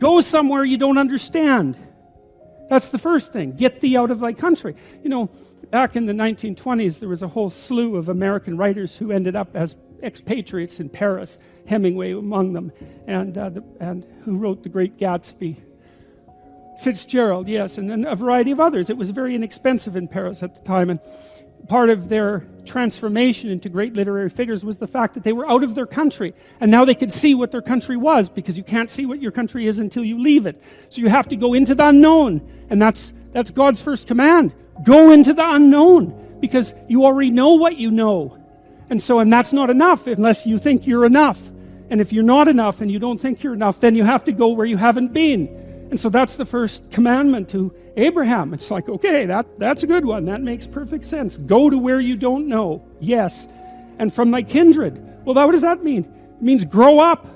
Go somewhere you don't understand. That's the first thing. Get thee out of thy country. Back in the 1920s, there was a whole slew of American writers who ended up as expatriates in Paris, Hemingway among them, and who wrote The Great Gatsby. Fitzgerald, yes, and then a variety of others. It was very inexpensive in Paris at the time, and part of their transformation into great literary figures was the fact that they were out of their country, and now they could see what their country was, because you can't see what your country is until you leave it. So you have to go into the unknown, and that's God's first command. Go into the unknown, because you already know what you know. And that's not enough unless you think you're enough. And if you're not enough and you don't think you're enough, then you have to go where you haven't been. And so that's the first commandment to Abraham. It's like, okay, that's a good one. That makes perfect sense. Go to where you don't know. Yes. And from thy kindred. Well, what does that mean? It means grow up,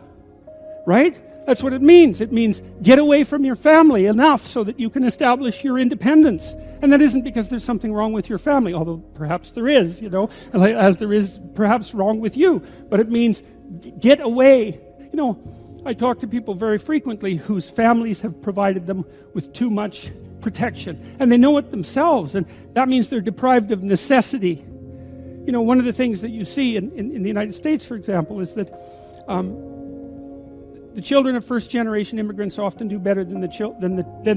right? That's what it means. It means get away from your family enough so that you can establish your independence. And that isn't because there's something wrong with your family, although perhaps there is, as there is perhaps wrong with you. But it means get away. I talk to people very frequently whose families have provided them with too much protection. And they know it themselves, and that means they're deprived of necessity. One of the things that you see in the United States, for example, is that the children of first-generation immigrants often do better than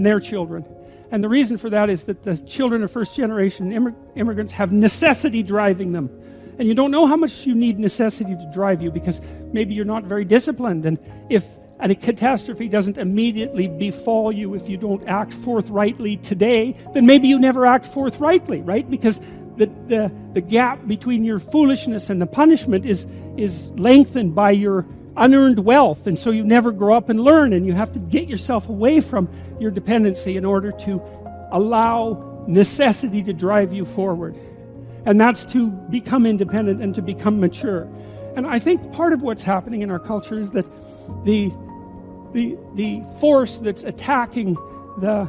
their children. And the reason for that is that the children of first-generation immigrants have necessity driving them. And you don't know how much you need necessity to drive you, because maybe you're not very disciplined. And if a catastrophe doesn't immediately befall you if you don't act forthrightly today, then maybe you never act forthrightly, right? Because the gap between your foolishness and the punishment is lengthened by your unearned wealth, and so you never grow up and learn, and you have to get yourself away from your dependency in order to allow necessity to drive you forward. And that's to become independent and to become mature. And I think part of what's happening in our culture is that the force that's attacking the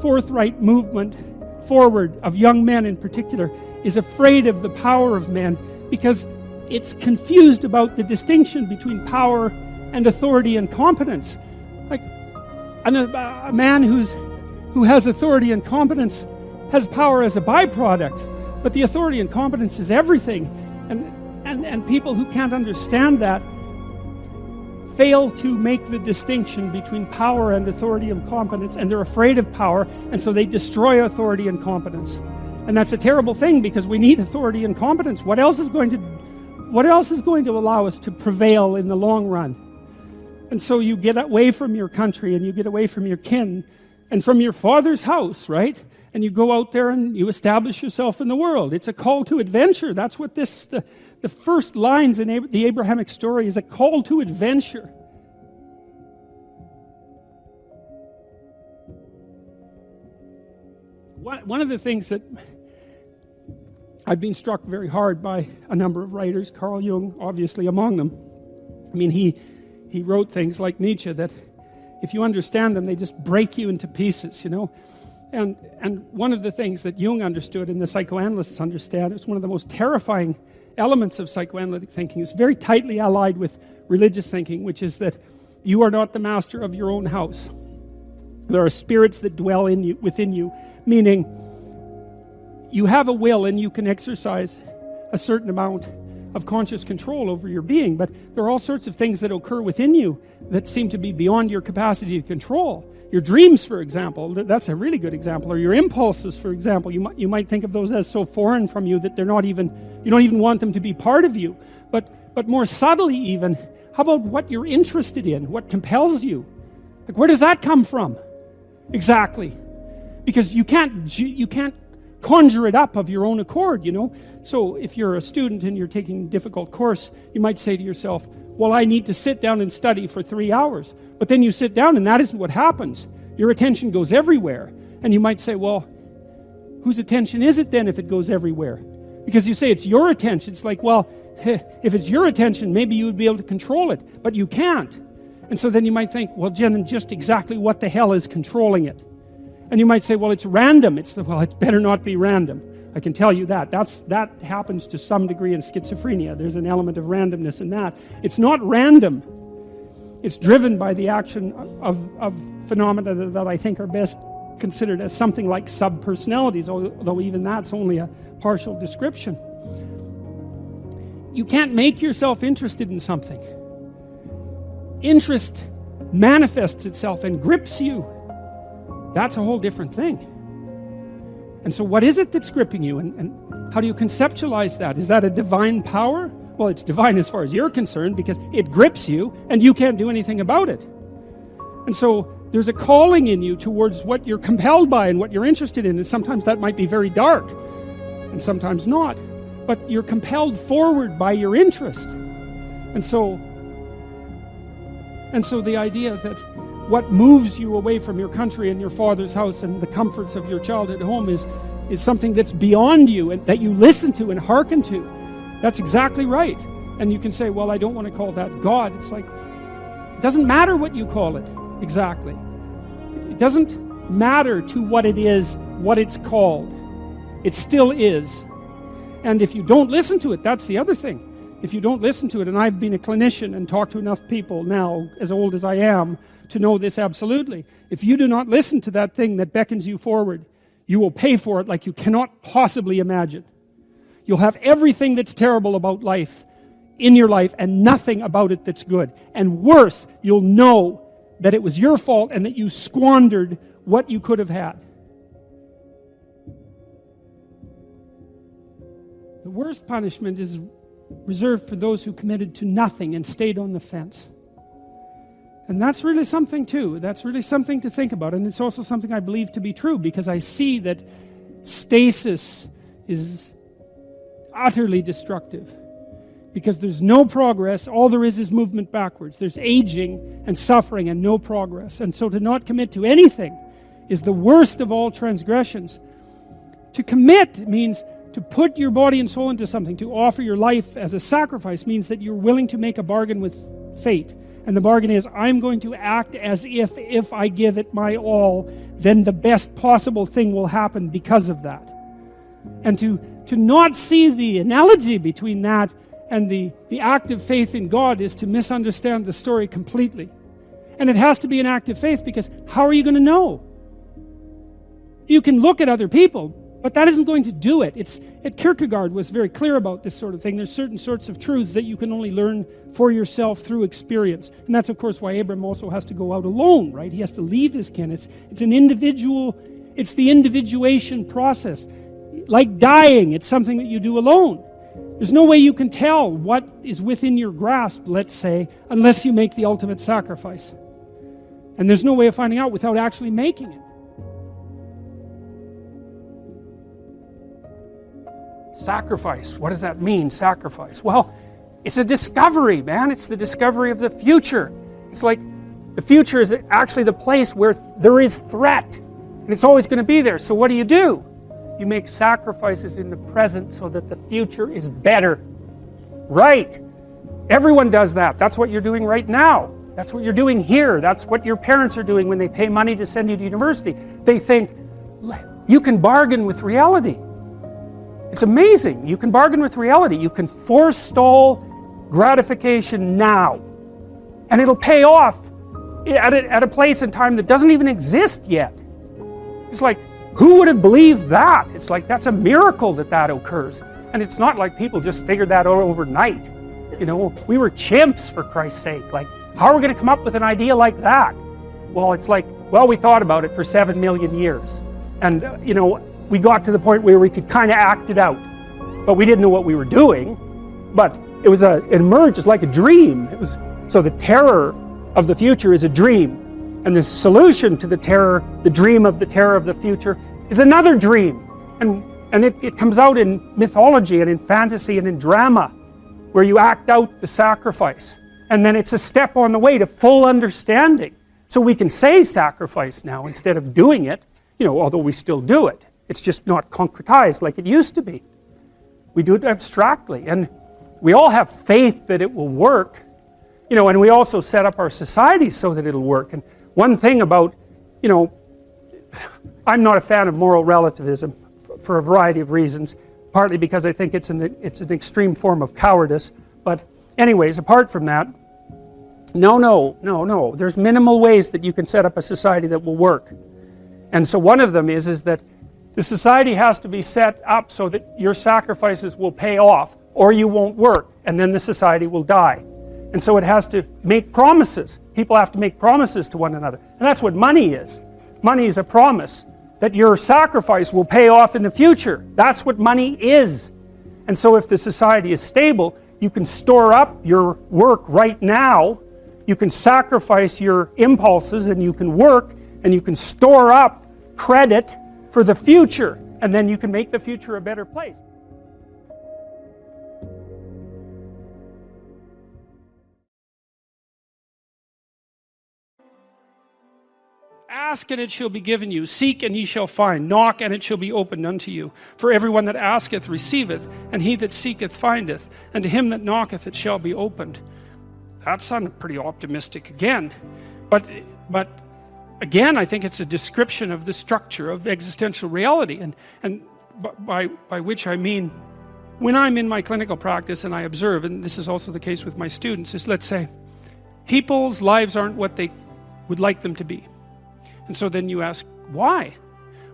forthright movement forward of young men in particular is afraid of the power of men, because it's confused about the distinction between power and authority and competence. Like a man who has authority and competence has power as a byproduct, but the authority and competence is everything. And people who can't understand that fail to make the distinction between power and authority and competence, and they're afraid of power, and so they destroy authority and competence. And that's a terrible thing, because we need authority and competence. What else is going to allow us to prevail in the long run? And so you get away from your country, and you get away from your kin and from your father's house, right? And you go out there and you establish yourself in the world. It's a call to adventure. That's what the first lines in the Abrahamic story is, a call to adventure. One of the things that I've been struck very hard by a number of writers, Carl Jung obviously among them. I mean, he wrote things like Nietzsche that if you understand them, they just break you into pieces, And one of the things that Jung understood and the psychoanalysts understand, it's one of the most terrifying elements of psychoanalytic thinking. It's very tightly allied with religious thinking, which is that you are not the master of your own house. There are spirits that dwell within you, meaning you have a will and you can exercise a certain amount of conscious control over your being, but there are all sorts of things that occur within you that seem to be beyond your capacity to control. Your dreams, for example, that's a really good example, or your impulses, for example. You might think of those as so foreign from you that you don't even want them to be part of you. But more subtly even, how about what you're interested in, what compels you? Like, where does that come from? Exactly. Because you can't conjure it up of your own accord, So if you're a student and you're taking a difficult course, you might say to yourself, well, I need to sit down and study for 3 hours. But then you sit down and that isn't what happens. Your attention goes everywhere. And you might say, well, whose attention is it then if it goes everywhere? Because you say it's your attention. It's like, well, if it's your attention, maybe you would be able to control it, but you can't. And so then you might think, well, Jen, just exactly what the hell is controlling it? And you might say, well, it's random. It better not be random. I can tell you that. That happens to some degree in schizophrenia. There's an element of randomness in that. It's not random. It's driven by the action of phenomena that I think are best considered as something like subpersonalities, although even that's only a partial description. You can't make yourself interested in something. Interest manifests itself and grips you. That's a whole different thing. And so what is it that's gripping you, and how do you conceptualize that? Is that a divine power? Well, it's divine as far as you're concerned, because it grips you and you can't do anything about it. And so there's a calling in you towards what you're compelled by and what you're interested in, and sometimes that might be very dark and sometimes not, but you're compelled forward by your interest. And so the idea that what moves you away from your country and your father's house and the comforts of your childhood home is something that's beyond you and that you listen to and hearken to. That's exactly right. And you can say, well, I don't want to call that God. It's like, it doesn't matter what you call it exactly. It doesn't matter to what it is, what it's called. It still is. And if you don't listen to it, that's the other thing. If you don't listen to it, and I've been a clinician and talked to enough people now, as old as I am, to know this absolutely. If you do not listen to that thing that beckons you forward, you will pay for it like you cannot possibly imagine. You'll have everything that's terrible about life in your life and nothing about it that's good. And worse, you'll know that it was your fault and that you squandered what you could have had. The worst punishment is reserved for those who committed to nothing and stayed on the fence. And that's really something too. That's really something to think about. And it's also something I believe to be true, because I see that stasis is utterly destructive. Because there's no progress, all there is movement backwards. There's aging and suffering and no progress. And so to not commit to anything is the worst of all transgressions. To commit means to put your body and soul into something. To offer your life as a sacrifice means that you're willing to make a bargain with fate. And the bargain is, I'm going to act as if I give it my all, then the best possible thing will happen because of that. And to not see the analogy between that and the act of faith in God is to misunderstand the story completely. And it has to be an act of faith, because how are you going to know? You can look at other people, but that isn't going to do it. Kierkegaard was very clear about this sort of thing. There's certain sorts of truths that you can only learn for yourself through experience. And that's, of course, why Abram also has to go out alone, right? He has to leave his kin. It's the individuation process. Like dying, it's something that you do alone. There's no way you can tell what is within your grasp, let's say, unless you make the ultimate sacrifice. And there's no way of finding out without actually making it. Sacrifice. What does that mean, sacrifice? Well, it's a discovery, man. It's the discovery of the future. It's like the future is actually the place where there is threat. And it's always going to be there. So what do? You make sacrifices in the present so that the future is better. Right. Everyone does that. That's what you're doing right now. That's what you're doing here. That's what your parents are doing when they pay money to send you to university. They think, you can bargain with reality. It's amazing. You can bargain with reality. You can forestall gratification now. And it'll pay off at a place and time that doesn't even exist yet. It's like, who would have believed that? It's like, that's a miracle that occurs. And it's not like people just figured that out overnight. You know, we were chimps, for Christ's sake. Like, how are we going to come up with an idea like that? Well, it's like, well, we thought about it for 7 million years. And, we got to the point where we could kind of act it out. But we didn't know what we were doing. But it emerged as like a dream. So the terror of the future is a dream. And the solution to the dream of the terror of the future is another dream. And it comes out in mythology and in fantasy and in drama, where you act out the sacrifice. And then it's a step on the way to full understanding. So we can say sacrifice now instead of doing it, although we still do it. It's just not concretized like it used to be. We do it abstractly. And we all have faith that it will work. And we also set up our society so that it'll work. And one thing about, I'm not a fan of moral relativism for a variety of reasons, partly because I think it's an extreme form of cowardice. But anyways, apart from that, No. There's minimal ways that you can set up a society that will work. And so one of them is that the society has to be set up so that your sacrifices will pay off, or you won't work, and then the society will die. And so it has to make promises. People have to make promises to one another. And that's what money is. Money is a promise that your sacrifice will pay off in the future. That's what money is. And so if the society is stable, you can store up your work right now, you can sacrifice your impulses, and you can work, and you can store up credit for the future, and then you can make the future a better place. Ask and it shall be given you, seek and ye shall find, knock and it shall be opened unto you. For everyone that asketh receiveth, and he that seeketh findeth, and to him that knocketh it shall be opened. That sounded pretty optimistic again, but again I think it's a description of the structure of existential reality, and by which I mean, when I'm in my clinical practice and I observe, and this is also the case with my students, is let's say people's lives aren't what they would like them to be. And so then you ask, why?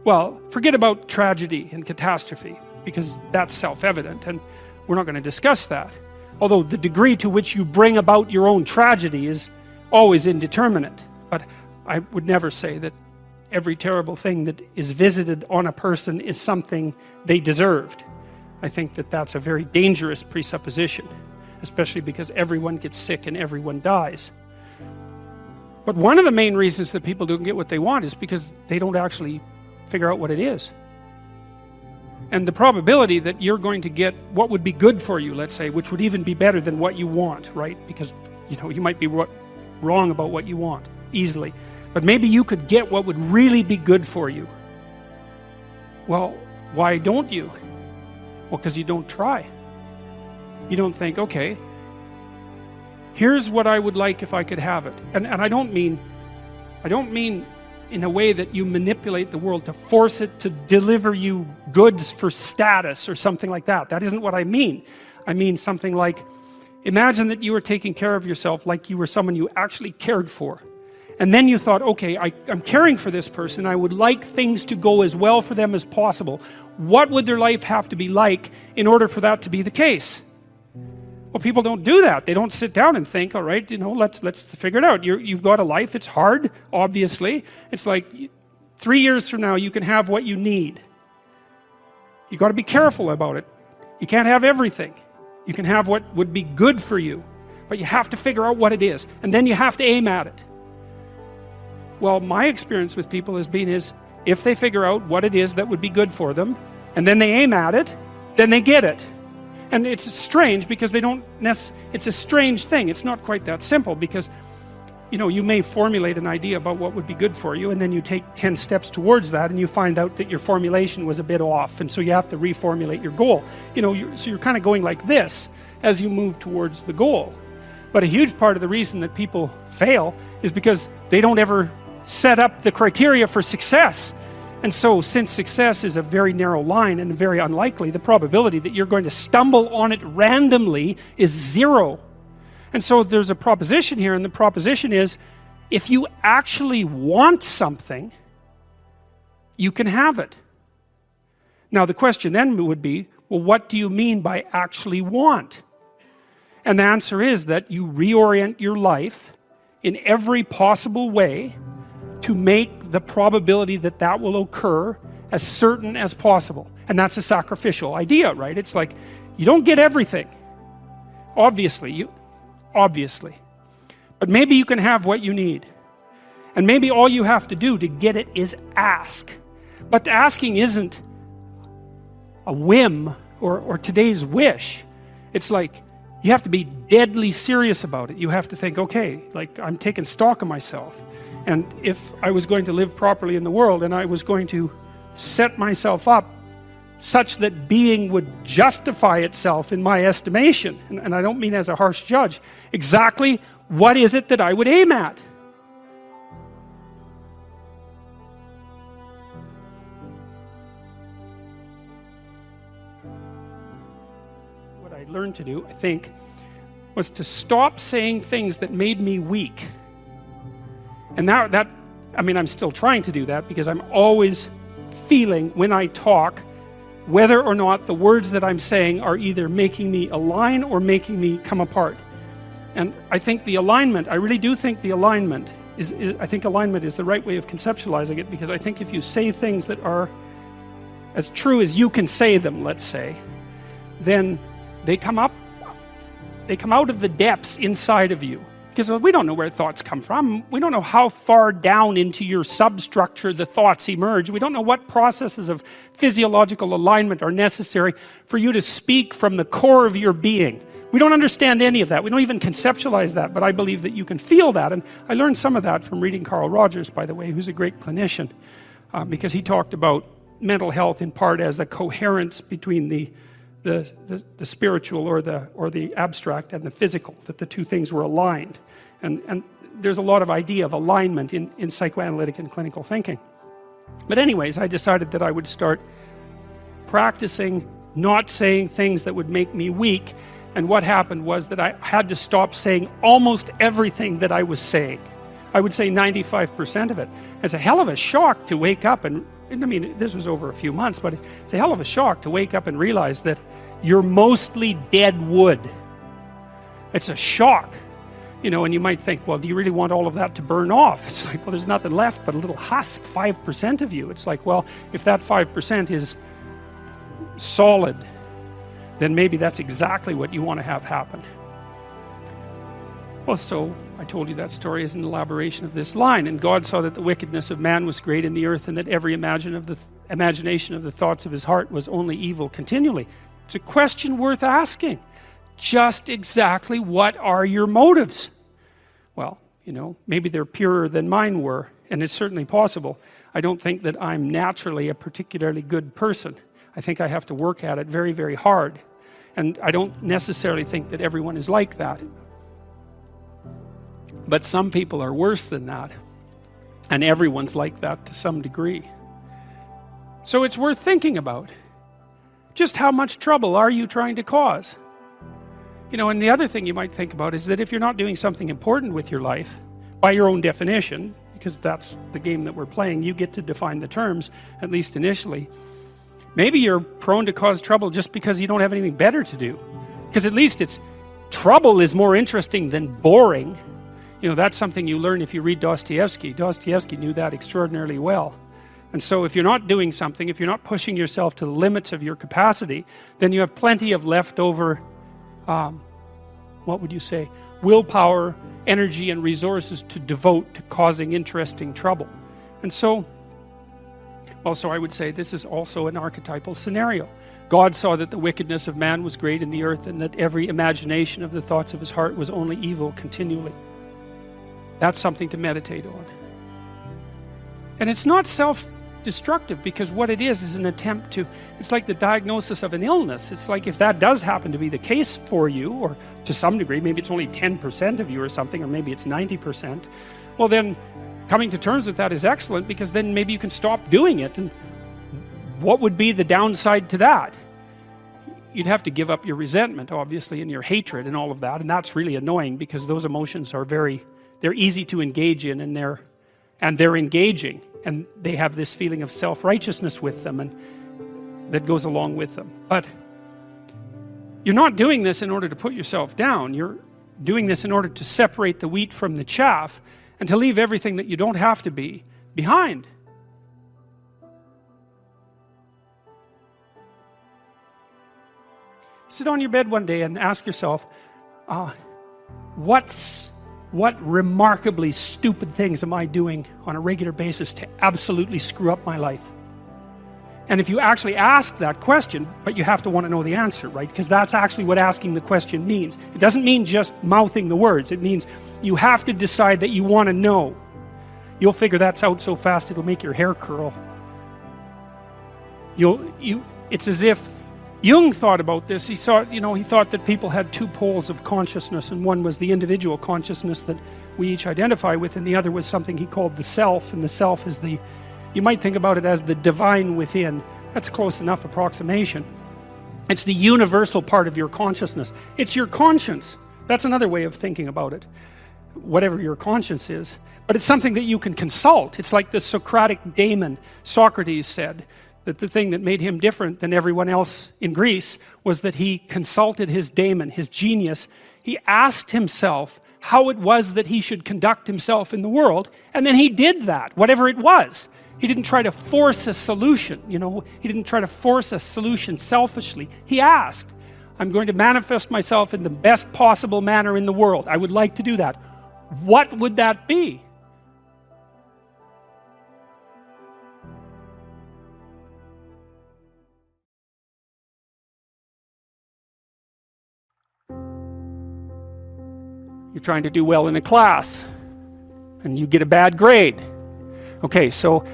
Well, forget about tragedy and catastrophe, because that's self-evident, and we're not going to discuss that. Although the degree to which you bring about your own tragedy is always indeterminate. But I would never say that every terrible thing that is visited on a person is something they deserved. I think that that's a very dangerous presupposition, especially because everyone gets sick and everyone dies. But one of the main reasons that people don't get what they want is because they don't actually figure out what it is. And the probability that you're going to get what would be good for you, let's say, which would even be better than what you want, right? Because, you might be wrong about what you want easily. But maybe you could get what would really be good for you. Well, why don't you? Well, because you don't try. You don't think, okay, here's what I would like if I could have it. And I don't mean in a way that you manipulate the world to force it to deliver you goods for status or something like that. That isn't what I mean. I mean something like, imagine that you were taking care of yourself like you were someone you actually cared for. And then you thought, okay, I'm caring for this person. I would like things to go as well for them as possible. What would their life have to be like in order for that to be the case? Well, people don't do that. They don't sit down and think, all right, let's figure it out. You've got a life. It's hard, obviously. It's like 3 years from now, you can have what you need. You've got to be careful about it. You can't have everything. You can have what would be good for you, but you have to figure out what it is, and then you have to aim at it. Well, my experience with people has been if they figure out what it is that would be good for them, and then they aim at it, then they get it. And it's strange because it's a strange thing. It's not quite that simple because, you may formulate an idea about what would be good for you, and then you take 10 steps towards that, and you find out that your formulation was a bit off, and so you have to reformulate your goal. So you're kind of going like this as you move towards the goal. But a huge part of the reason that people fail is because they don't ever set up the criteria for success. And so, since success is a very narrow line and very unlikely, the probability that you're going to stumble on it randomly is 0. And so there's a proposition here, and the proposition is, if you actually want something, you can have it. Now the question then would be, well, what do you mean by actually want? And the answer is that you reorient your life in every possible way to make the probability that that will occur as certain as possible. And that's a sacrificial idea, right? It's like, you don't get everything. Obviously. But maybe you can have what you need. And maybe all you have to do to get it is ask. But asking isn't a whim or today's wish. It's like, you have to be deadly serious about it. You have to think, okay, like I'm taking stock of myself. And if I was going to live properly in the world and I was going to set myself up such that being would justify itself in my estimation, and I don't mean as a harsh judge, exactly what is it that I would aim at? What I learned to do, I think, was to stop saying things that made me weak. And that, I mean, I'm still trying to do that, because I'm always feeling when I talk whether or not the words that I'm saying are either making me align or making me come apart. And I think the alignment, I really do think the alignment I think alignment is the right way of conceptualizing it, because I think if you say things that are as true as you can say them, let's say, then they come out of the depths inside of you. Because we don't know where thoughts come from. We don't know how far down into your substructure the thoughts emerge. We don't know what processes of physiological alignment are necessary for you to speak from the core of your being. We don't understand any of that. We don't even conceptualize that, but I believe that you can feel that. And I learned some of that from reading Carl Rogers, by the way, who's a great clinician, because he talked about mental health in part as the coherence between the spiritual or the abstract and the physical, that the two things were aligned. And there's a lot of idea of alignment in psychoanalytic and clinical thinking. But anyways, I decided that I would start practicing not saying things that would make me weak. And what happened was that I had to stop saying almost everything that I was saying. I would say 95% of it. It's a hell of a shock to wake up and I mean, this was over a few months, but it's a hell of a shock to wake up and realize that you're mostly dead wood. It's a shock, you know, and you might think, well, do you really want all of that to burn off? It's like, well, there's nothing left but a little husk, 5% of you. It's like, well, if that 5% is solid, then maybe that's exactly what you want to have happen. Well, so I told you that story as an elaboration of this line. And God saw that the wickedness of man was great in the earth, and that every imagination of the thoughts of his heart was only evil continually. It's a question worth asking. Just exactly what are your motives? Well, you know, maybe they're purer than mine were, and it's certainly possible. I don't think that I'm naturally a particularly good person. I think I have to work at it very, very hard. And I don't necessarily think that everyone is like that. But some people are worse than that. And everyone's like that to some degree. So it's worth thinking about. Just how much trouble are you trying to cause? You know, and the other thing you might think about is that if you're not doing something important with your life, by your own definition, because that's the game that we're playing, you get to define the terms, at least initially. Maybe you're prone to cause trouble just because you don't have anything better to do. Because at least trouble is more interesting than boring. You know, that's something you learn if you read Dostoevsky. Dostoevsky knew that extraordinarily well. And so if you're not doing something, if you're not pushing yourself to the limits of your capacity, then you have plenty of leftover, what would you say, willpower, energy, and resources to devote to causing interesting trouble. And so, also I would say this is also an archetypal scenario. God saw that the wickedness of man was great in the earth, and that every imagination of the thoughts of his heart was only evil continually. That's something to meditate on. And it's not self-destructive, because what it is an attempt to, it's like the diagnosis of an illness. It's like if that does happen to be the case for you, or to some degree, maybe it's only 10% of you or something, or maybe it's 90%, well then coming to terms with that is excellent, because then maybe you can stop doing it. And what would be the downside to that? You'd have to give up your resentment, obviously, and your hatred and all of that, and that's really annoying, because those emotions are they're easy to engage in, and they're engaging, and they have this feeling of self-righteousness with them, and that goes along with them. But you're not doing this in order to put yourself down. You're doing this in order to separate the wheat from the chaff, and to leave everything that you don't have to be behind. Sit on your bed one day and ask yourself, what remarkably stupid things am I doing on a regular basis to absolutely screw up my life? And if you actually ask that question, but you have to want to know the answer, right? Because that's actually what asking the question means. It doesn't mean just mouthing the words. It means you have to decide that you want to know. You'll figure that's out so fast it'll make your hair curl. It's as if Jung thought about this. He thought that people had two poles of consciousness, and one was the individual consciousness that we each identify with, and the other was something he called the self, and the self is you might think about it as the divine within. That's a close enough approximation. It's the universal part of your consciousness. It's your conscience. That's another way of thinking about it, whatever your conscience is. But it's something that you can consult. It's like the Socratic daemon. Socrates said that the thing that made him different than everyone else in Greece was that he consulted his daemon, his genius. He asked himself how it was that he should conduct himself in the world, and then he did that, whatever it was. He didn't try to force a solution, he didn't try to force a solution selfishly. He asked, I'm going to manifest myself in the best possible manner in the world. I would like to do that. What would that be? You're trying to do well in a class, and you get a bad grade. Okay, so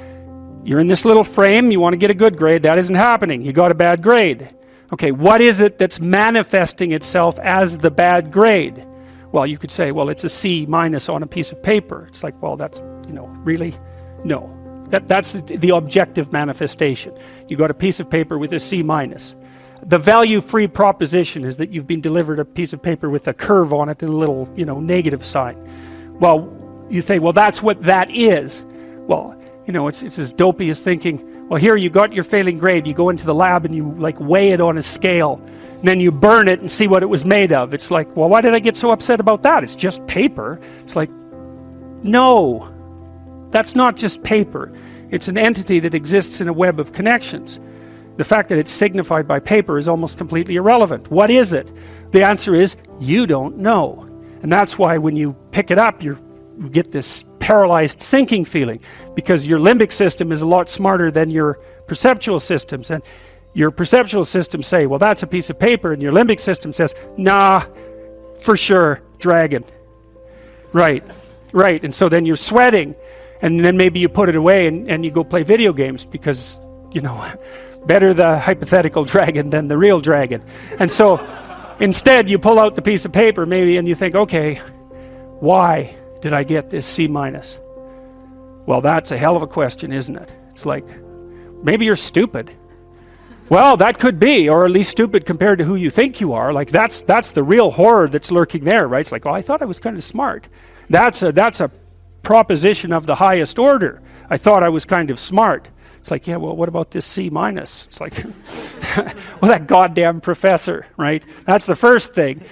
you're in this little frame, you want to get a good grade, that isn't happening, you got a bad grade. Okay, what is it that's manifesting itself as the bad grade? Well, you could say, well, it's a C- on a piece of paper. It's like, well, that's, really? No. That's the objective manifestation. You got a piece of paper with a C-. The value-free proposition is that you've been delivered a piece of paper with a curve on it and a little, negative sign. Well, you say, well, that's what that is. Well, it's as dopey as thinking, well, here you got your failing grade, you go into the lab and you weigh it on a scale, and then you burn it and see what it was made of. It's like, well, why did I get so upset about that? It's just paper. It's like, no, that's not just paper. It's an entity that exists in a web of connections. The fact that it's signified by paper is almost completely irrelevant. What is it? The answer is, you don't know. And that's why when you pick it up, you get this paralyzed sinking feeling, because your limbic system is a lot smarter than your perceptual systems. And your perceptual systems say, well, that's a piece of paper, and your limbic system says, nah, for sure, dragon. Right. And so then you're sweating, and then maybe you put it away and you go play video games because, better the hypothetical dragon than the real dragon. And so instead you pull out the piece of paper maybe and you think, okay, why did I get this C-? Well, that's a hell of a question, isn't it? It's like, maybe you're stupid. Well, that could be, or at least stupid compared to who you think you are. Like that's the real horror that's lurking there, right? It's like, oh, I thought I was kind of smart. That's a proposition of the highest order. I thought I was kind of smart. It's like, yeah, well, what about this C-? It's like, well, that goddamn professor, right? That's the first thing.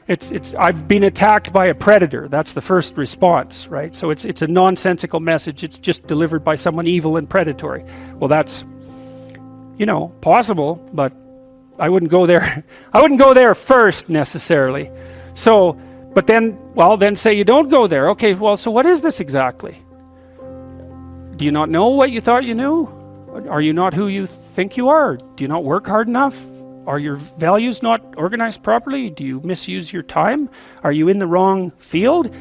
It's I've been attacked by a predator. That's the first response, right? So it's a nonsensical message. It's just delivered by someone evil and predatory. Well, that's, possible, but I wouldn't go there. I wouldn't go there first necessarily. So, but then say you don't go there. Okay, well, so what is this exactly? Do you not know what you thought you knew? Are you not who you think you are? Do you not work hard enough? Are your values not organized properly? Do you misuse your time? Are you in the wrong field?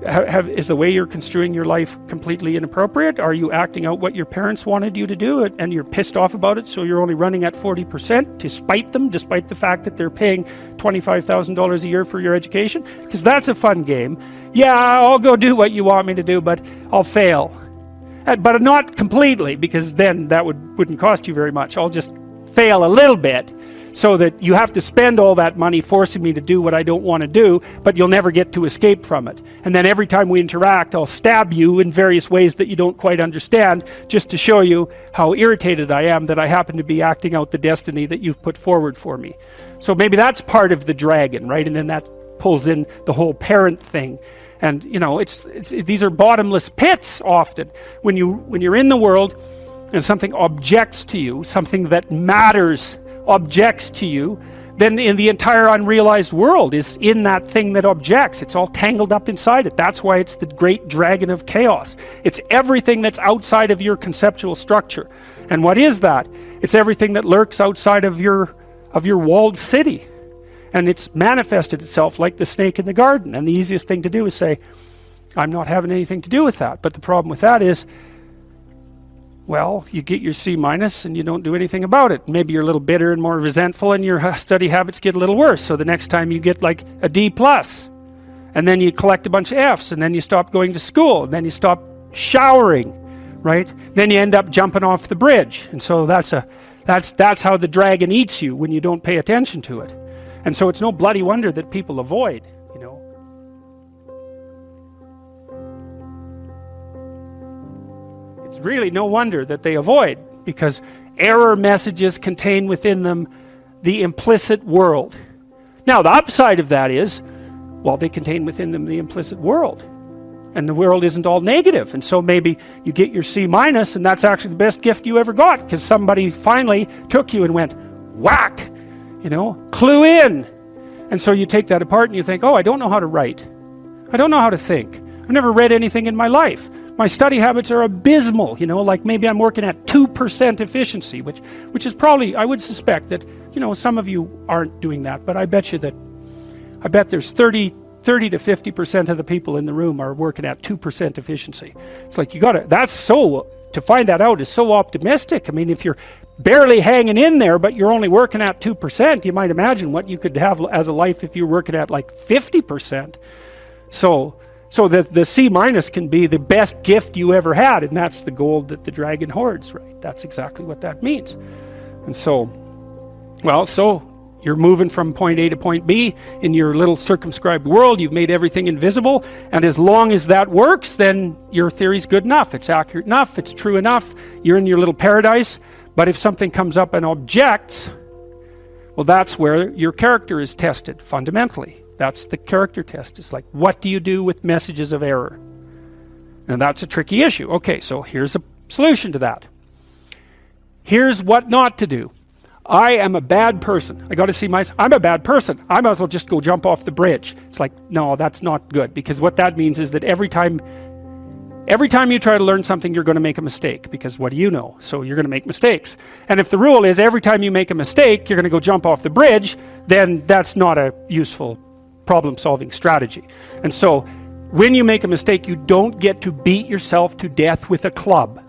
Is the way you're construing your life completely inappropriate? Are you acting out what your parents wanted you to do and you're pissed off about it, so you're only running at 40% to spite them, despite the fact that they're paying $25,000 a year for your education? Because that's a fun game. Yeah, I'll go do what you want me to do, but I'll fail. But not completely, because then that wouldn't cost you very much. I'll just fail a little bit, so that you have to spend all that money forcing me to do what I don't want to do, but you'll never get to escape from it. And then every time we interact, I'll stab you in various ways that you don't quite understand, just to show you how irritated I am that I happen to be acting out the destiny that you've put forward for me. So maybe that's part of the dragon, right? And then that pulls in the whole parent thing. And these are bottomless pits often. When you're in the world and something objects to you, something that matters objects to you, then in the entire unrealized world is in that thing that objects. It's all tangled up inside it. That's why it's the great dragon of chaos. It's everything that's outside of your conceptual structure. And what is that? It's everything that lurks outside of your walled city. And it's manifested itself like the snake in the garden. And the easiest thing to do is say, I'm not having anything to do with that. But the problem with that is, well, you get your C- and you don't do anything about it. Maybe you're a little bitter and more resentful, and your study habits get a little worse. So the next time you get like a D+, and then you collect a bunch of Fs, and then you stop going to school, and then you stop showering, right? Then you end up jumping off the bridge. And so that's how the dragon eats you when you don't pay attention to it. And so it's no bloody wonder that people avoid. really no wonder that they avoid, because error messages contain within them the implicit world. Now, the upside of that is, well, they contain within them the implicit world. And the world isn't all negative. And so maybe you get your C minus, and that's actually the best gift you ever got, because somebody finally took you and went, whack, clue in. And so you take that apart and you think, oh, I don't know how to write. I don't know how to think. I've never read anything in my life. My study habits are abysmal, like maybe I'm working at 2% efficiency, which is probably, I would suspect that, some of you aren't doing that, but I bet there's 30 to 50% of the people in the room are working at 2% efficiency. It's like to find that out is so optimistic. I mean, if you're barely hanging in there, but you're only working at 2%, you might imagine what you could have as a life if you're working at like 50%. So the C minus can be the best gift you ever had, and that's the gold that the dragon hoards, right? That's exactly what that means. And so you're moving from point A to point B in your little circumscribed world. You've made everything invisible, and as long as that works, then your theory's good enough. It's accurate enough. It's true enough. You're in your little paradise. But if something comes up and objects, well, that's where your character is tested fundamentally. That's the character test. It's like, what do you do with messages of error? And that's a tricky issue. Okay, so here's a solution to that. Here's what not to do. I am a bad person. I got to see myself. I'm a bad person. I might as well just go jump off the bridge. It's like, no, that's not good, because what that means is that every time you try to learn something, you're going to make a mistake, because what do you know? So you're going to make mistakes. And if the rule is every time you make a mistake, you're going to go jump off the bridge, then that's not a useful problem-solving strategy. And so when you make a mistake, you don't get to beat yourself to death with a club.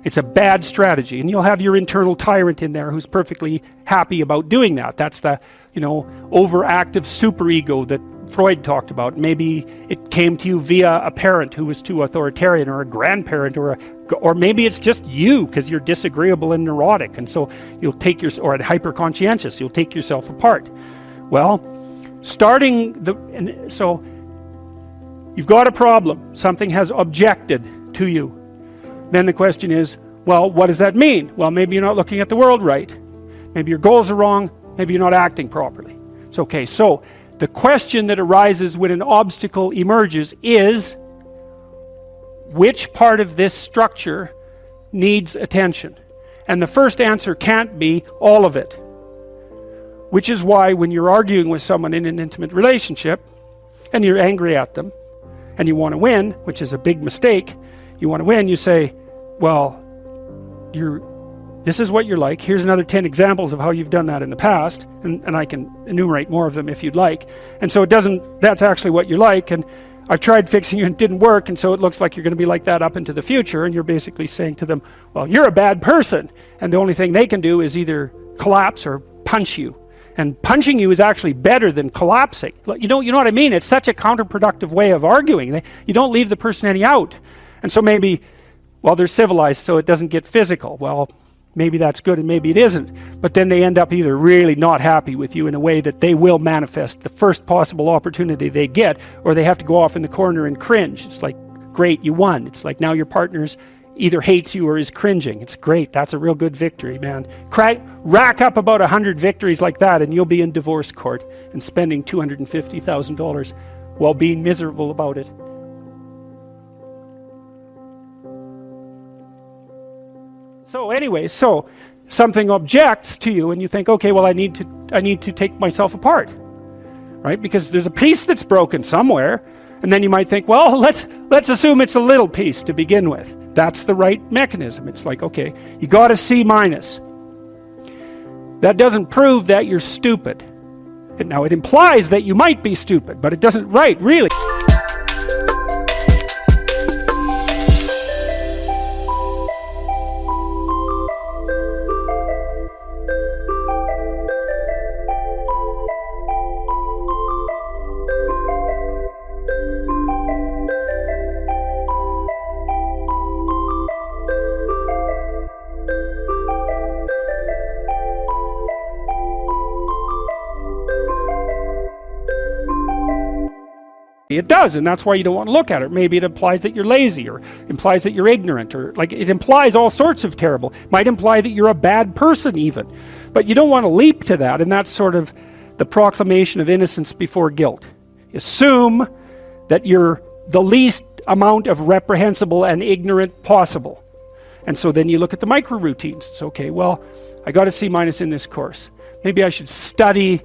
It's a bad strategy, and you'll have your internal tyrant in there who's perfectly happy about doing that. That's the, overactive superego that Freud talked about. Maybe it came to you via a parent who was too authoritarian, or a grandparent, or maybe it's just you because you're disagreeable and neurotic, and so you'll take or hyper-conscientious. You'll take yourself apart. Well, so you've got a problem. Something has objected to you. Then the question is, well, what does that mean? Well, maybe you're not looking at the world right. Maybe your goals are wrong. Maybe you're not acting properly. It's okay. So the question that arises when an obstacle emerges is, which part of this structure needs attention? And the first answer can't be all of it. Which is why when you're arguing with someone in an intimate relationship, and you're angry at them, and you want to win, which is a big mistake, you want to win, you say, well, this is what you're like. Here's another 10 examples of how you've done that in the past, and I can enumerate more of them if you'd like. And so that's actually what you're like, and I've tried fixing you and it didn't work, and so it looks like you're going to be like that up into the future, and you're basically saying to them, well, you're a bad person, and the only thing they can do is either collapse or punch you. And punching you is actually better than collapsing. You know what I mean? It's such a counterproductive way of arguing. You don't leave the person any out. And so maybe, well, they're civilized, so it doesn't get physical. Well, maybe that's good and maybe it isn't. But then they end up either really not happy with you in a way that they will manifest the first possible opportunity they get, or they have to go off in the corner and cringe. It's like, great, you won. It's like now your partner's either hates you or is cringing. It's great. That's a real good victory, man. Rack up about 100 victories like that, and you'll be in divorce court and spending $250,000 while being miserable about it. So anyway, something objects to you, and you think, okay, well, I need to take myself apart, right? Because there's a piece that's broken somewhere, and then you might think, well, let's assume it's a little piece to begin with. That's the right mechanism. It's like, okay, you got a C minus. That doesn't prove that you're stupid. Now it implies that you might be stupid, but it doesn't, right, really. It does, and that's why you don't want to look at it. Maybe it implies that you're lazy, or implies that you're ignorant, or like it implies all sorts of terrible. It might imply that you're a bad person even. But you don't want to leap to that, and that's sort of the proclamation of innocence before guilt. Assume that you're the least amount of reprehensible and ignorant possible. And so then you look at the micro routines. It's okay, well, I got a C- in this course. Maybe I should study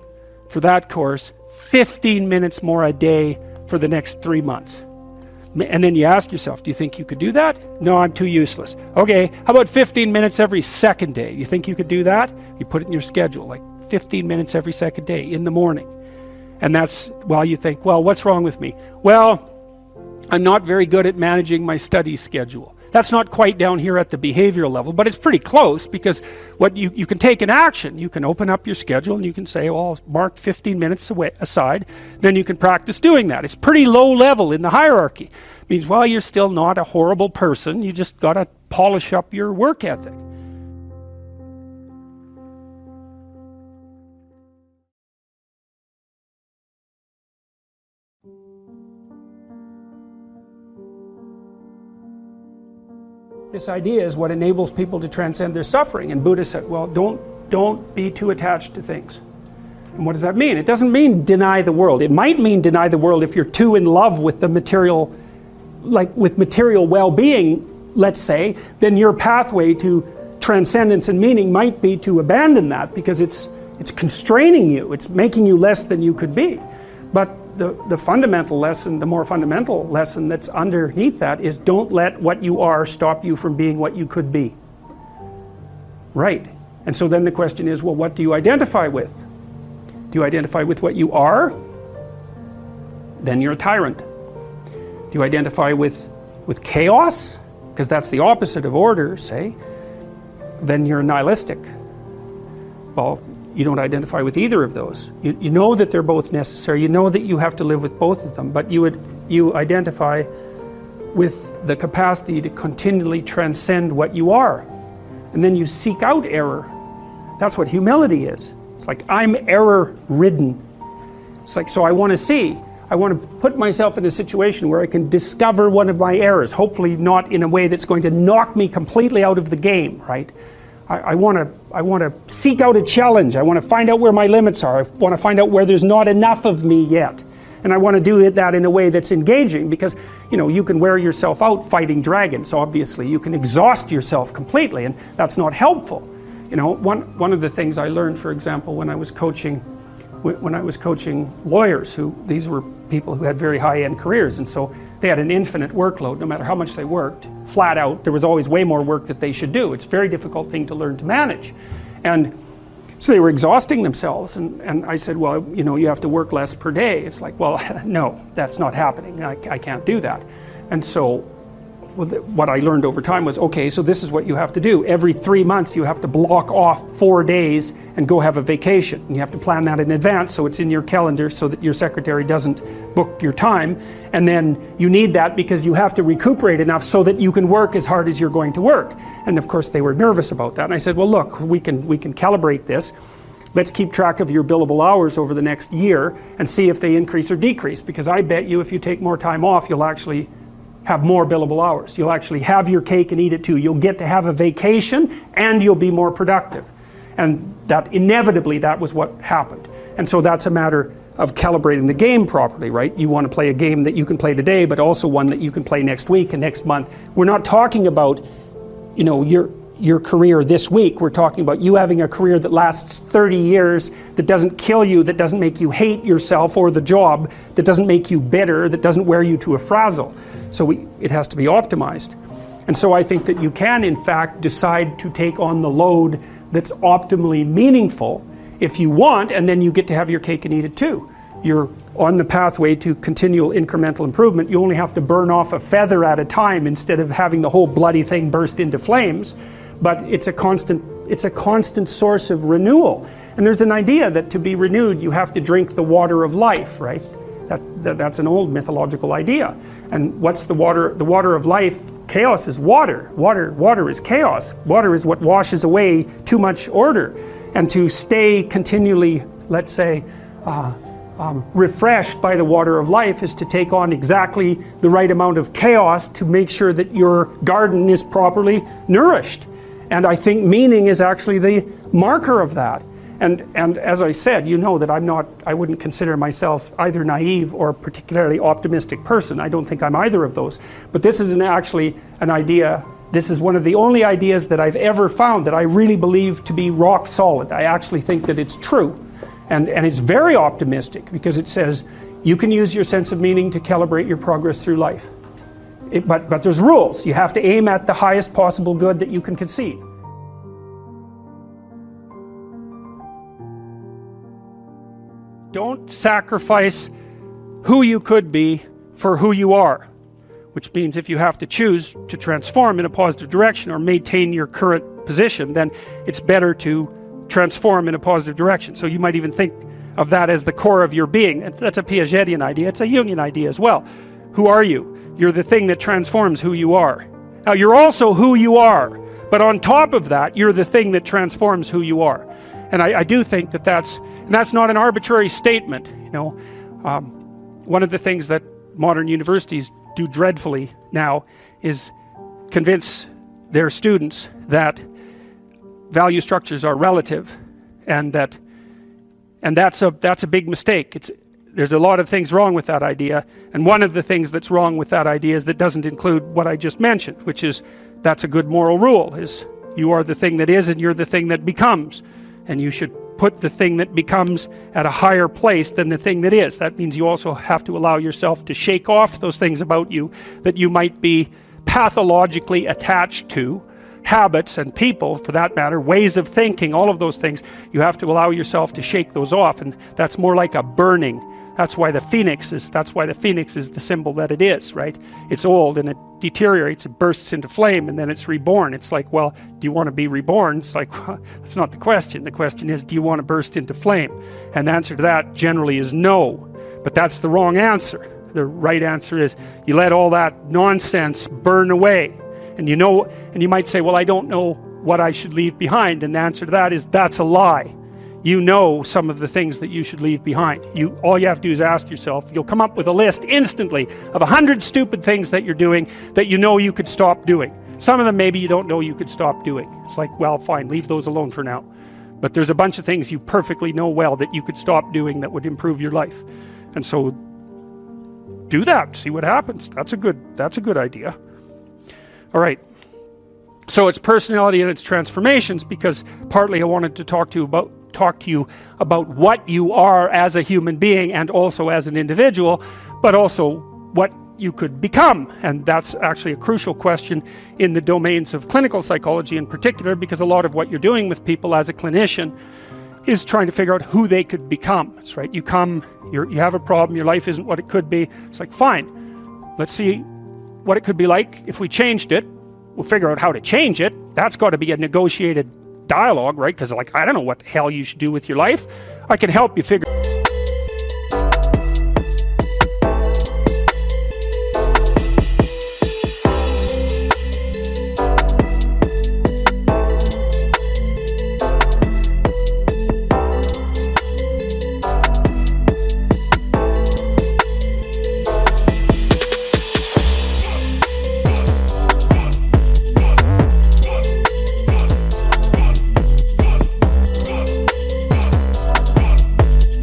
for that course 15 minutes more a day for the next 3 months. And then you ask yourself, do you think you could do that? No, I'm too useless. Okay, how about 15 minutes every second day? You think you could do that? You put it in your schedule, like 15 minutes every second day in the morning. And that's, well, you think, well, what's wrong with me? Well, I'm not very good at managing my study schedule. That's not quite down here at the behavioral level, but it's pretty close, because what you can take an action. You can open up your schedule and you can say, well, I'll mark 15 minutes aside. Then you can practice doing that. It's pretty low level in the hierarchy. It means, well, you're still not a horrible person. You just got to polish up your work ethic. This idea is what enables people to transcend their suffering. And Buddha said, well, don't be too attached to things. And what does that mean? It doesn't mean deny the world. It might mean deny the world if you're too in love with the material, like with material well-being, let's say, then your pathway to transcendence and meaning might be to abandon that, because it's constraining you. It's making you less than you could be. But the fundamental lesson, the more fundamental lesson that's underneath that is, don't let what you are stop you from being what you could be. Right. And so then the question is, well, what do you identify with? Do you identify with what you are? Then you're a tyrant. Do you identify with chaos? Because that's the opposite of order, say. Then you're nihilistic. Well, you don't identify with either of those. You know that they're both necessary. You know that you have to live with both of them, but you identify with the capacity to continually transcend what you are. And then you seek out error. That's what humility is. It's like, I'm error-ridden. It's like, so I want to put myself in a situation where I can discover one of my errors, hopefully not in a way that's going to knock me completely out of the game, right? I want to seek out a challenge. I want to find out where my limits are. I want to find out where there's not enough of me yet. And I want to do that in a way that's engaging, because, you know, you can wear yourself out fighting dragons, obviously. You can exhaust yourself completely, and that's not helpful. You know, one of the things I learned, for example, when I was coaching lawyers, these were people who had very high-end careers, and so they had an infinite workload. No matter how much they worked, flat out, there was always way more work that they should do. It's a very difficult thing to learn to manage. And so they were exhausting themselves, and I said, well, you know, you have to work less per day. It's like, well, no, that's not happening. I can't do that. And so what I learned over time was, okay, so this is what you have to do. Every 3 months you have to block off 4 days and go have a vacation. And you have to plan that in advance so it's in your calendar so that your secretary doesn't book your time. And then you need that because you have to recuperate enough so that you can work as hard as you're going to work. And of course they were nervous about that. And I said, well, look, we can calibrate this. Let's keep track of your billable hours over the next year and see if they increase or decrease. Because I bet you if you take more time off, you'll actually have more billable hours. You'll actually have your cake and eat it too. You'll get to have a vacation and you'll be more productive. And that inevitably, that was what happened. And so that's a matter of calibrating the game properly, right? You want to play a game that you can play today, but also one that you can play next week and next month. We're not talking about, you know, your career this week. We're talking about you having a career that lasts 30 years, that doesn't kill you, that doesn't make you hate yourself or the job, that doesn't make you bitter, that doesn't wear you to a frazzle. So it has to be optimized. And so I think that you can, in fact, decide to take on the load that's optimally meaningful if you want, and then you get to have your cake and eat it too. You're on the pathway to continual incremental improvement. You only have to burn off a feather at a time instead of having the whole bloody thing burst into flames. But it's a constant source of renewal. And there's an idea that to be renewed, you have to drink the water of life, right? That's an old mythological idea. And what's the water? The water of life. Chaos is water. Water is chaos. Water is what washes away too much order. And to stay continually, let's say, refreshed by the water of life is to take on exactly the right amount of chaos to make sure that your garden is properly nourished. And I think meaning is actually the marker of that. And as I said, you know that I wouldn't consider myself either naive or particularly optimistic person. I don't think I'm either of those. But this is actually an idea, this is one of the only ideas that I've ever found that I really believe to be rock solid. I actually think that it's true. And it's very optimistic because it says you can use your sense of meaning to calibrate your progress through life. But there's rules. You have to aim at the highest possible good that you can conceive. Don't sacrifice who you could be for who you are, which means if you have to choose to transform in a positive direction or maintain your current position, then it's better to transform in a positive direction. So you might even think of that as the core of your being. That's a Piagetian idea. It's a Jungian idea as well. Who are you? You're the thing that transforms who you are. Now you're also who you are, but on top of that, you're the thing that transforms who you are. And I do think that that's not an arbitrary statement. You know, one of the things that modern universities do dreadfully now is convince their students that value structures are relative, and that's a big mistake. There's a lot of things wrong with that idea, and one of the things that's wrong with that idea is that doesn't include what I just mentioned, which is that's a good moral rule, is you are the thing that is and you're the thing that becomes, and you should put the thing that becomes at a higher place than the thing that is. That means you also have to allow yourself to shake off those things about you that you might be pathologically attached to, habits and people, for that matter, ways of thinking, all of those things. You have to allow yourself to shake those off, and that's more like a burning. That's why the phoenix is the symbol that it is, right? It's old and it deteriorates, it bursts into flame, and then it's reborn. It's like, well, do you want to be reborn? It's like, well, that's not the question. The question is, do you want to burst into flame? And the answer to that generally is no, but that's the wrong answer. The right answer is you let all that nonsense burn away. And you know, and you might say, well, I don't know what I should leave behind. And the answer to that is that's a lie. You know some of the things that you should leave behind. All you have to do is ask yourself. You'll come up with a list instantly of 100 stupid things that you're doing that you know you could stop doing. Some of them maybe you don't know you could stop doing. It's like, well, fine, leave those alone for now. But there's a bunch of things you perfectly know well that you could stop doing that would improve your life. And so do that, see what happens. That's a good idea. All right, so it's personality and its transformations, because partly I wanted to talk to you about what you are as a human being and also as an individual, but also what you could become. And that's actually a crucial question in the domains of clinical psychology in particular, because a lot of what you're doing with people as a clinician is trying to figure out who they could become. That's right, you have a problem, your life isn't what it could be. It's like, fine, let's see what it could be like if we changed it. We'll figure out how to change it. That's got to be a negotiated dialogue, right? Because like, I don't know what the hell you should do with your life. I can help you figure.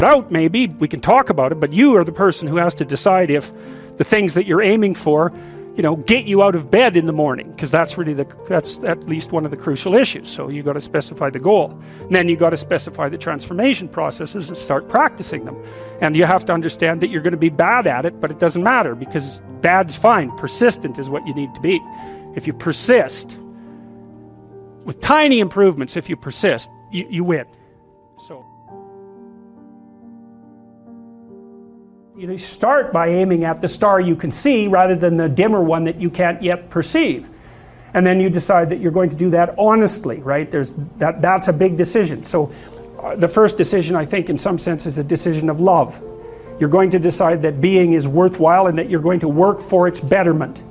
Out, maybe we can talk about it, but you are the person who has to decide if the things that you're aiming for, you know, get you out of bed in the morning, because that's at least one of the crucial issues. So you got to specify the goal, and then you got to specify the transformation processes and start practicing them. And you have to understand that you're going to be bad at it, but it doesn't matter, because bad's fine. Persistent is what you need to be. If you persist with tiny improvements, if you persist, you win. So you start by aiming at the star you can see rather than the dimmer one that you can't yet perceive. And then you decide that you're going to do that honestly, right? That's a big decision. So the first decision, I think, in some sense, is a decision of love. You're going to decide that being is worthwhile and that you're going to work for its betterment.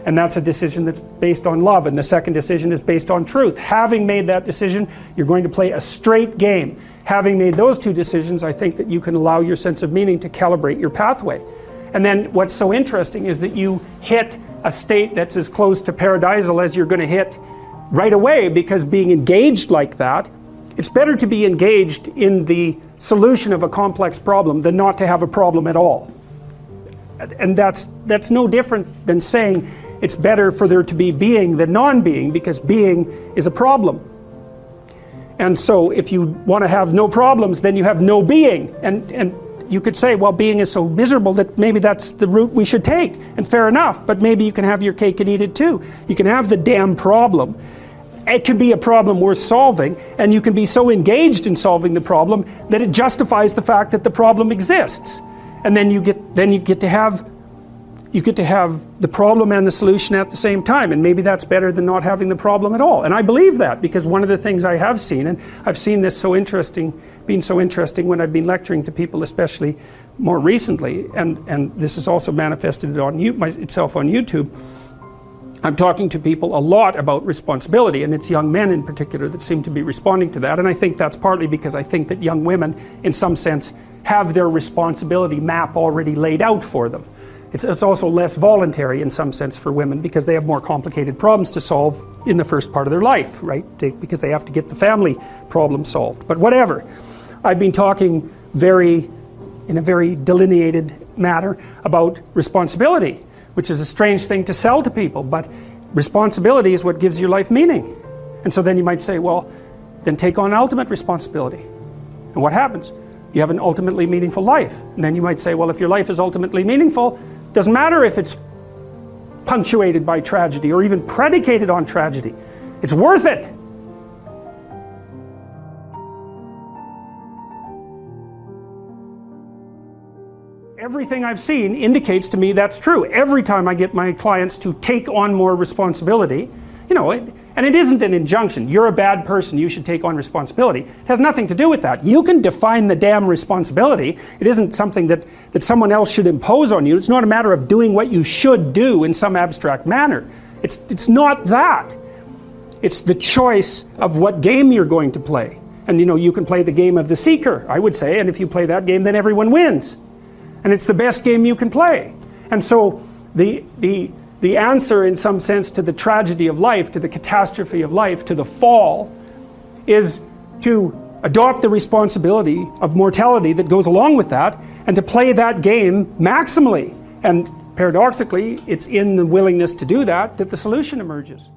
And that's a decision that's based on love. And the second decision is based on truth. Having made that decision, you're going to play a straight game. having made those two decisions, I think that you can allow your sense of meaning to calibrate your pathway. And then what's so interesting is that you hit a state that's as close to paradisal as you're going to hit right away, because being engaged like that, it's better to be engaged in the solution of a complex problem than not to have a problem at all. And that's no different than saying it's better for there to be being than non-being, because being is a problem. And so if you want to have no problems, then you have no being. And you could say, well, being is so miserable that maybe that's the route we should take. And fair enough, but maybe you can have your cake and eat it too. You can have the damn problem. It can be a problem worth solving, and you can be so engaged in solving the problem that it justifies the fact that the problem exists. And then you get to have the problem and the solution at the same time, and maybe that's better than not having the problem at all. And I believe that, because one of the things I have seen, and I've seen this being so interesting when I've been lecturing to people, especially more recently, and this is also manifested itself on YouTube. I'm talking to people a lot about responsibility, and it's young men in particular that seem to be responding to that. And I think that's partly because I think that young women, in some sense, have their responsibility map already laid out for them. It's also less voluntary in some sense for women, because they have more complicated problems to solve in the first part of their life, right? Because they have to get the family problem solved. But whatever. I've been talking in a very delineated manner about responsibility, which is a strange thing to sell to people, but responsibility is what gives your life meaning. And so then you might say, well, then take on ultimate responsibility. And what happens? You have an ultimately meaningful life. And then you might say, well, if your life is ultimately meaningful, doesn't matter if it's punctuated by tragedy or even predicated on tragedy. It's worth it. Everything I've seen indicates to me that's true. Every time I get my clients to take on more responsibility, and it isn't an injunction. You're a bad person, you should take on responsibility. It has nothing to do with that. You can define the damn responsibility. It isn't something that someone else should impose on you. It's not a matter of doing what you should do in some abstract manner. It's not that. It's the choice of what game you're going to play. And you can play the game of the seeker, I would say, and if you play that game, then everyone wins. And it's the best game you can play. And so the answer, in some sense, to the tragedy of life, to the catastrophe of life, to the fall, is to adopt the responsibility of mortality that goes along with that, and to play that game maximally. And paradoxically, it's in the willingness to do that that the solution emerges.